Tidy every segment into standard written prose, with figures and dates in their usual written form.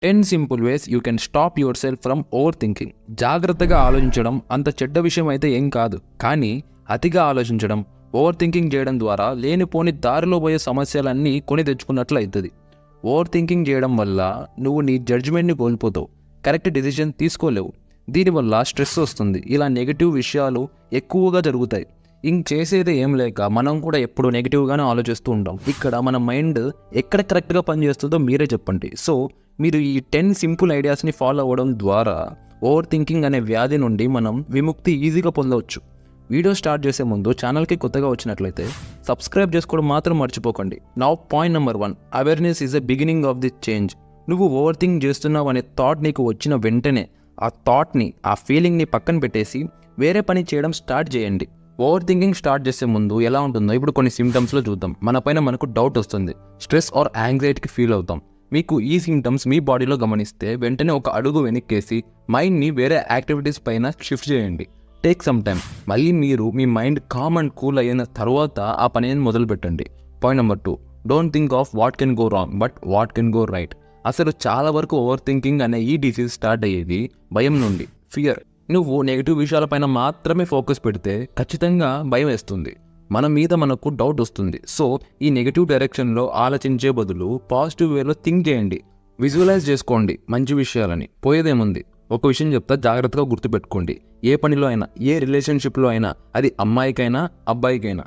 10 simple ways you can stop your self from over thinking. జాగ్రత్తగా ఆలోచించడం అంత చెడ్డ విషయం అయితే ఏం కాదు, కానీ అతిగా ఆలోచించడం, ఓవర్ థింకింగ్ చేయడం ద్వారా లేనిపోని దారిలో పోయే సమస్యలన్నీ కొని తెచ్చుకున్నట్లు అవుతుంది. ఓవర్ థింకింగ్ చేయడం వల్ల నువ్వు నీ జడ్జిమెంట్ని కోల్పోతావు, కరెక్ట్ డెసిషన్ తీసుకోలేవు. దీనివల్ల స్ట్రెస్ వస్తుంది, ఇలా నెగిటివ్ విషయాలు ఎక్కువగా జరుగుతాయి. ఇంక చేసేది ఏం లేక మనం కూడా ఎప్పుడు నెగిటివ్గానే ఆలోచిస్తూ ఉంటాం. ఇక్కడ మన మైండ్ ఎక్కడ కరెక్ట్గా పనిచేస్తుందో మీరే చెప్పండి. సో మీరు ఈ 10 సింపుల్ ఐడియాస్ని ఫాలో అవ్వడం ద్వారా ఓవర్ థింకింగ్ అనే వ్యాధి నుండి మనం విముక్తి ఈజీగా పొందవచ్చు. వీడియో స్టార్ట్ చేసే ముందు ఛానల్కి కొత్తగా వచ్చినట్లయితే సబ్స్క్రైబ్ చేసుకోవడం మాత్రం మర్చిపోకండి. Now point number 1, awareness is a beginning of the change. నువ్వు ఓవర్ థింక్ చేస్తున్నావు అనే థాట్ నీకు వచ్చిన వెంటనే ఆ థాట్ని, ఆ ఫీలింగ్ని పక్కన పెట్టేసి వేరే పని చేయడం స్టార్ట్ చేయండి. ఓవర్ థింకింగ్ స్టార్ట్ చేసే ముందు ఎలా ఉంటుందో ఇప్పుడు కొన్ని సిమ్టమ్స్లో చూద్దాం. మనపైన మనకు డౌట్ వస్తుంది, స్ట్రెస్ ఆర్ యాంగ్జైటీకి ఫీల్ అవుతాం. మీకు ఈ సిమ్టమ్స్ మీ బాడీలో గమనిస్తే వెంటనే ఒక అడుగు వెనక్కేసి మైండ్ని వేరే యాక్టివిటీస్ పైన షిఫ్ట్ చేయండి. Take some time. మళ్ళీ మీరు మీ మైండ్ కామ్ అండ్ కూల్ అయిన తర్వాత ఆ పని మొదలు పెట్టండి. Point number 2, don't think of what can go wrong but what can go right. అసలు చాలా వరకు ఓవర్ థింకింగ్ అనే ఈ డిసీజ్ స్టార్ట్ అయ్యేది భయం నుండి, ఫియర్. నువ్వు నెగిటివ్ విషయాలపైన మాత్రమే ఫోకస్ పెడితే ఖచ్చితంగా భయం వేస్తుంది, మన మీద మనకు డౌట్ వస్తుంది. సో ఈ నెగిటివ్ డైరెక్షన్లో ఆలోచించే బదులు పాజిటివ్ వేలో థింక్ చేయండి. విజువలైజ్ చేసుకోండి మంచి విషయాలని. పోయేదేముంది, ఒక విషయం చెప్తా, జాగ్రత్తగా గుర్తుపెట్టుకోండి. ఏ పనిలో అయినా, ఏ రిలేషన్షిప్లో అయినా, అది అమ్మాయికైనా అబ్బాయికైనా,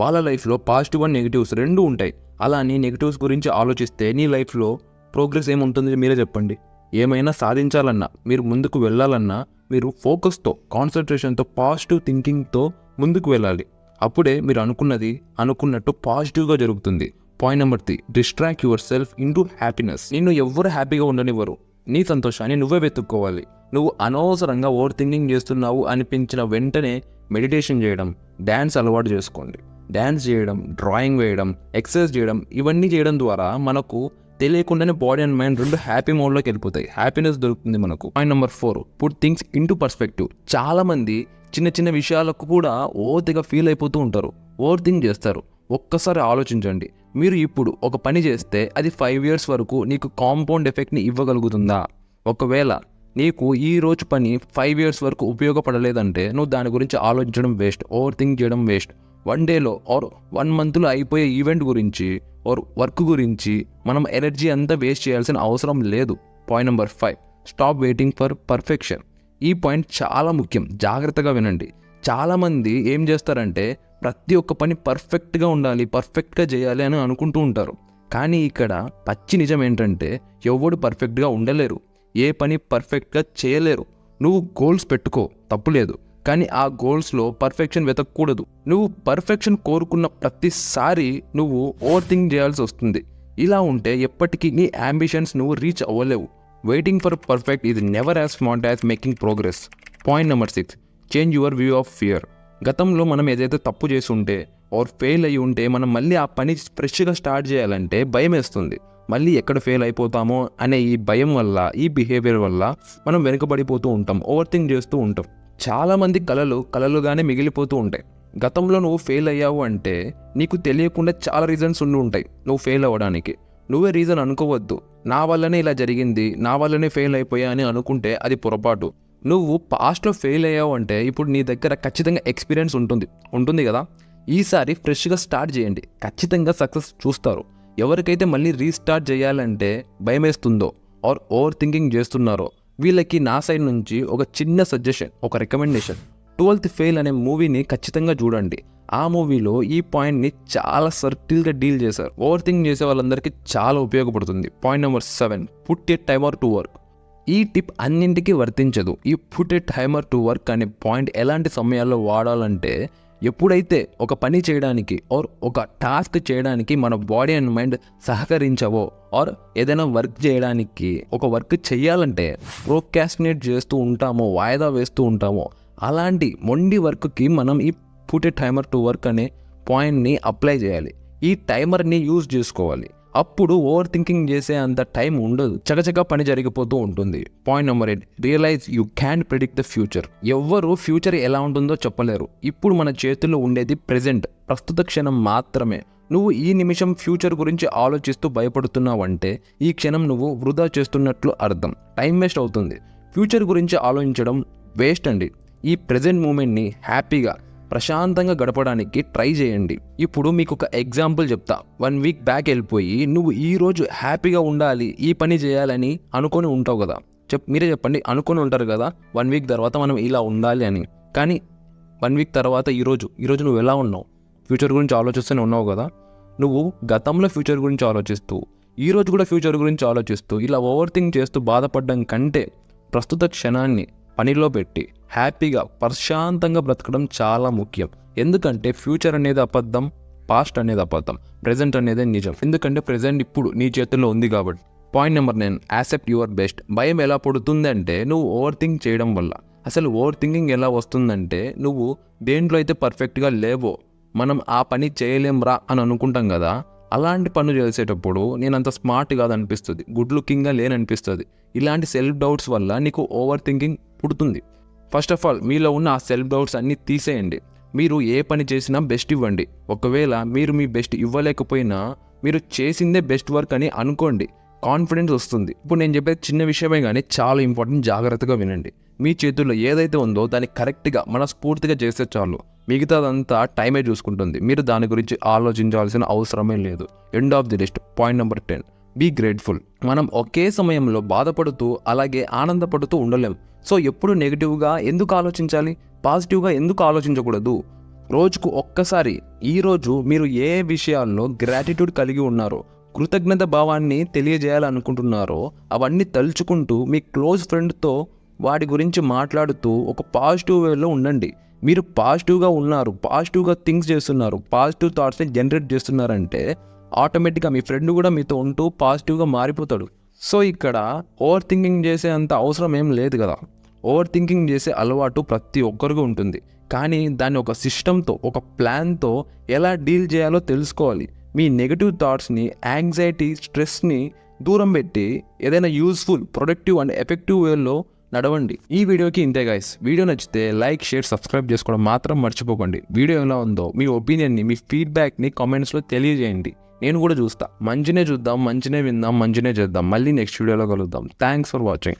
వాళ్ళ లైఫ్లో పాజిటివ్ అండ్ నెగిటివ్స్ రెండూ ఉంటాయి. అలా నీ నెగిటివ్స్ గురించి ఆలోచిస్తే నీ లైఫ్లో ప్రోగ్రెస్ ఏముంటుంది మీరే చెప్పండి. ఏమైనా సాధించాలన్నా, మీరు ముందుకు వెళ్ళాలన్నా మీరు ఫోకస్తో, కాన్సన్ట్రేషన్తో, పాజిటివ్ థింకింగ్తో ముందుకు వెళ్ళాలి. అప్పుడే మీరు అనుకున్నట్టు పాజిటివ్గా జరుగుతుంది. Point number 3, distract your self into happiness. నిన్ను ఎవ్వరు హ్యాపీగా ఉండనివ్వరు, నీ సంతోషాన్ని నువ్వే వెతుక్కోవాలి. నువ్వు అనవసరంగా ఓవర్ థింకింగ్ చేస్తున్నావు అనిపించిన వెంటనే మెడిటేషన్ చేయడం, డ్యాన్స్ అలవాటు చేసుకోండి. డ్యాన్స్ చేయడం, డ్రాయింగ్ వేయడం, ఎక్సర్సైజ్ చేయడం, ఇవన్నీ చేయడం ద్వారా మనకు తెలియకుండానే బాడీ అండ్ మైండ్ రెండు హ్యాపీ మోడ్లోకి వెళ్ళిపోతాయి, హ్యాపీనెస్ దొరుకుతుంది మనకు. Point number 4, put things into perspective. చాలామంది చిన్న చిన్న విషయాలకు కూడా ఓతిగా ఫీల్ అయిపోతూ ఉంటారు, ఓవర్ థింక్ చేస్తారు. ఒక్కసారి ఆలోచించండి, మీరు ఇప్పుడు ఒక పని చేస్తే అది 5 years వరకు నీకు కాంపౌండ్ ఎఫెక్ట్ని ఇవ్వగలుగుతుందా? ఒకవేళ నీకు ఈ రోజు పని 5 years వరకు ఉపయోగపడలేదంటే నువ్వు దాని గురించి ఆలోచించడం వేస్ట్, ఓవర్ థింక్ చేయడం వేస్ట్. 1 dayలో ఆర్ 1 monthలో అయిపోయే ఈవెంట్ గురించి ఆర్ వర్క్ గురించి మనం ఎనర్జీ అంతా వేస్ట్ చేయాల్సిన అవసరం లేదు. Point number 5, stop waiting for perfection. ఈ పాయింట్ చాలా ముఖ్యం, జాగ్రత్తగా వినండి. చాలామంది ఏం చేస్తారంటే ప్రతి ఒక్క పని పర్ఫెక్ట్గా ఉండాలి, పర్ఫెక్ట్గా చేయాలి అని అనుకుంటూ ఉంటారు. కానీ ఇక్కడ పచ్చి నిజం ఏంటంటే ఎవడు పర్ఫెక్ట్గా ఉండలేరు, ఏ పని పర్ఫెక్ట్గా చేయలేరు. నువ్వు గోల్స్ పెట్టుకో, తప్పులేదు, కానీ ఆ గోల్స్లో పర్ఫెక్షన్ వెతకూడదు. నువ్వు పర్ఫెక్షన్ కోరుకున్న ప్రతిసారి నువ్వు ఓవర్ థింక్ చేయాల్సి వస్తుంది. ఇలా ఉంటే ఎప్పటికీ నీ అంబిషన్స్ నువ్వు రీచ్ అవ్వలేవు. Waiting for perfect is never as smart as making progress. Point number 6, change your view of fear. గతంలో మనం ఏదైతే తప్పు చేసి ఉంటే ఆర్ ఫెయిల్ అయ్యి ఉంటే మనం మళ్ళీ ఆ పని ఫ్రెష్గా స్టార్ట్ చేయాలంటే భయం వేస్తుంది. మళ్ళీ ఎక్కడ ఫెయిల్ అయిపోతామో అనే ఈ భయం వల్ల, ఈ బిహేవియర్ వల్ల మనం వెనుకబడిపోతూ ఉంటాం, ఓవర్ థింక్ చేస్తూ ఉంటాం. చాలామంది కలలుగానే మిగిలిపోతూ ఉంటాయి. గతంలో నువ్వు ఫెయిల్ అయ్యావు అంటే నీకు తెలియకుండా చాలా రీజన్స్ ఉండి ఉంటాయి నువ్వు ఫెయిల్ అవ్వడానికి. నువ్వే రీజన్ అనుకోవద్దు, నా వల్లనే ఇలా జరిగింది, నా వల్లనే ఫెయిల్ అయిపోయా అని అనుకుంటే అది పొరపాటు. నువ్వు పాస్ట్లో ఫెయిల్ అయ్యావు అంటే ఇప్పుడు నీ దగ్గర ఖచ్చితంగా ఎక్స్పీరియన్స్ ఉంటుంది కదా. ఈసారి ఫ్రెష్గా స్టార్ట్ చేయండి, ఖచ్చితంగా సక్సెస్ చూస్తారు. ఎవరికైతే మళ్ళీ రీస్టార్ట్ చేయాలంటే భయం వేస్తుందో ఆర్ ఓవర్ థింకింగ్ చేస్తున్నారో వీళ్ళకి నా సైడ్ నుంచి ఒక చిన్న సజెషన్, ఒక రికమెండేషన్. 12th ఫెయిల్ అనే మూవీని ఖచ్చితంగా చూడండి. ఆ మూవీలో ఈ పాయింట్ని చాలా సర్టిల్గా డీల్ చేశారు. ఓవర్ థింక్ చేసే వాళ్ళందరికీ చాలా ఉపయోగపడుతుంది. Point number 7, put a timer to work. ఈ టిప్ అన్నింటికీ వర్తించదు. ఈ put a timer to work అనే పాయింట్ ఎలాంటి సమయాల్లో వాడాలంటే ఎప్పుడైతే ఒక పని చేయడానికి ఆర్ ఒక టాస్క్ చేయడానికి మన బాడీ అండ్ మైండ్ సహకరించవో ఆర్ ఏదైనా వర్క్ చేయడానికి, ఒక వర్క్ చేయాలంటే ప్రోక్రాస్టినేట్ చేస్తూ ఉంటామో, వాయిదా వేస్తూ ఉంటామో, అలాంటి మొండి వర్క్కి మనం ఈ put a timer to work అనే పాయింట్ని అప్లై చేయాలి. ఈ టైమర్ని యూజ్ చేసుకోవాలి. అప్పుడు ఓవర్ థింకింగ్ చేసే అంత టైం ఉండదు, చకచకా పని జరిగిపోతూ ఉంటుంది. Point number 8, realise you can predict the future. ఎవ్వరు ఫ్యూచర్ ఎలా ఉంటుందో చెప్పలేరు. ఇప్పుడు మన చేతుల్లో ఉండేది ప్రస్తుత క్షణం మాత్రమే. నువ్వు ఈ నిమిషం ఫ్యూచర్ గురించి ఆలోచిస్తూ భయపడుతున్నావంటే ఈ క్షణం నువ్వు వృధా చేస్తున్నట్లు అర్థం. టైం వేస్ట్ అవుతుంది. ఫ్యూచర్ గురించి ఆలోచించడం వేస్ట్ అండి. ఈ ప్రజెంట్ మూమెంట్ని హ్యాపీగా ప్రశాంతంగా గడపడానికి ట్రై చేయండి. ఇప్పుడు మీకు ఒక ఎగ్జాంపుల్ చెప్తా. 1 వీక్ బ్యాక్ వెళ్ళిపోయి నువ్వు ఈరోజు హ్యాపీగా ఉండాలి, ఈ పని చేయాలని అనుకొని ఉంటావు కదా. మీరే చెప్పండి, అనుకొని ఉంటారు కదా 1 వీక్ తర్వాత మనం ఇలా ఉండాలి అని. కానీ 1 వీక్ తర్వాత ఈరోజు నువ్వు ఎలా ఉన్నావు? ఫ్యూచర్ గురించి ఆలోచిస్తూనే ఉన్నావు కదా. నువ్వు గతంలో ఫ్యూచర్ గురించి ఆలోచిస్తూ ఈరోజు కూడా ఫ్యూచర్ గురించి ఆలోచిస్తూ ఇలా ఓవర్ థింక్ చేస్తూ బాధపడడం కంటే ప్రస్తుత క్షణాన్ని పనిలో పెట్టి హ్యాపీగా ప్రశాంతంగా బ్రతకడం చాలా ముఖ్యం. ఎందుకంటే ఫ్యూచర్ అనేది అబద్ధం, పాస్ట్ అనేది అబద్ధం, ప్రెజెంట్ అనేది నిజం. ఎందుకంటే ప్రెజెంట్ ఇప్పుడు నీ చేతుల్లో ఉంది కాబట్టి. Point number 9, accept your best. భయం ఎలా పడుతుందంటే నువ్వు ఓవర్ థింక్ చేయడం వల్ల. అసలు ఓవర్ థింకింగ్ ఎలా వస్తుందంటే నువ్వు దేంట్లో అయితే పర్ఫెక్ట్గా లేవో, మనం ఆ పని చేయలేంరా అని అనుకుంటాం కదా. అలాంటి పనులు చేసేటప్పుడు నేను అంత స్మార్ట్ కాదనిపిస్తుంది, గుడ్ లుకింగ్గా లేననిపిస్తుంది. ఇలాంటి సెల్ఫ్ డౌట్స్ వల్ల నీకు ఓవర్ థింకింగ్ పుడుతుంది. ఫస్ట్ ఆఫ్ ఆల్ మీలో ఉన్న ఆ సెల్ఫ్ డౌట్స్ అన్నీ తీసేయండి. మీరు ఏ పని చేసినా బెస్ట్ ఇవ్వండి. ఒకవేళ మీరు మీ బెస్ట్ ఇవ్వలేకపోయినా మీరు చేసిందే బెస్ట్ వర్క్ అని అనుకోండి. కాన్ఫిడెన్స్ వస్తుంది. ఇప్పుడు నేను చెప్పేది చిన్న విషయమే కానీ చాలా ఇంపార్టెంట్, జాగ్రత్తగా వినండి. మీ చేతుల్లో ఏదైతే ఉందో దాన్ని కరెక్ట్గా మనస్ఫూర్తిగా చేస్తే చాలు. మిగతాదంతా టైమే చూసుకుంటుంది. మీరు దాని గురించి ఆలోచించాల్సిన అవసరమే లేదు. End of the list. Point number 10, be grateful. మనం ఒకే సమయంలో బాధపడుతూ అలాగే ఆనందపడుతూ ఉండలేం. సో ఎప్పుడు నెగిటివ్గా ఎందుకు ఆలోచించాలి, పాజిటివ్గా ఎందుకు ఆలోచించకూడదు? రోజుకు ఒక్కసారి ఈరోజు మీరు ఏ విషయాల్లో గ్రాటిట్యూడ్ కలిగి ఉన్నారో, కృతజ్ఞత భావాన్ని తెలియజేయాలనుకుంటున్నారో అవన్నీ తలుచుకుంటూ మీ క్లోజ్ ఫ్రెండ్తో వాటి గురించి మాట్లాడుతూ ఒక పాజిటివ్ వేలో ఉండండి. మీరు పాజిటివ్గా ఉన్నారు, పాజిటివ్గా థింక్స్ చేస్తున్నారు, పాజిటివ్ థాట్స్ని జనరేట్ చేస్తున్నారంటే ఆటోమేటిక్గా మీ ఫ్రెండ్ కూడా మీతో ఉంటూ పాజిటివ్గా మారిపోతాడు. సో ఇక్కడ ఓవర్ థింకింగ్ చేసే అంత అవసరం ఏం లేదు కదా. ఓవర్ థింకింగ్ చేసే అలవాటు ప్రతి ఒక్కరికి ఉంటుంది. కానీ దాన్ని ఒక సిస్టంతో, ఒక ప్లాన్తో ఎలా డీల్ చేయాలో తెలుసుకోవాలి. మీ నెగటివ్ థాట్స్ని, యాంగ్జైటీ, స్ట్రెస్ని దూరం పెట్టి ఏదైనా యూస్ఫుల్, ప్రొడక్టివ్ అండ్ ఎఫెక్టివ్ వేలో నడవండి. ఈ వీడియోకి ఇంతే గైస్. వీడియో నచ్చితే లైక్, షేర్, సబ్స్క్రైబ్ చేసుకోవడం మాత్రం మర్చిపోకండి. వీడియో ఎలా ఉందో మీ ఒపీనియన్ని, మీ ఫీడ్బ్యాక్ని కామెంట్స్లో తెలియజేయండి. నేను కూడా చూస్తా. మంచినే చూద్దాం, మంచినే విందాం, మంచినే చేద్దాం. మళ్ళీ నెక్స్ట్ వీడియోలో కలుద్దాం. Thanks for watching.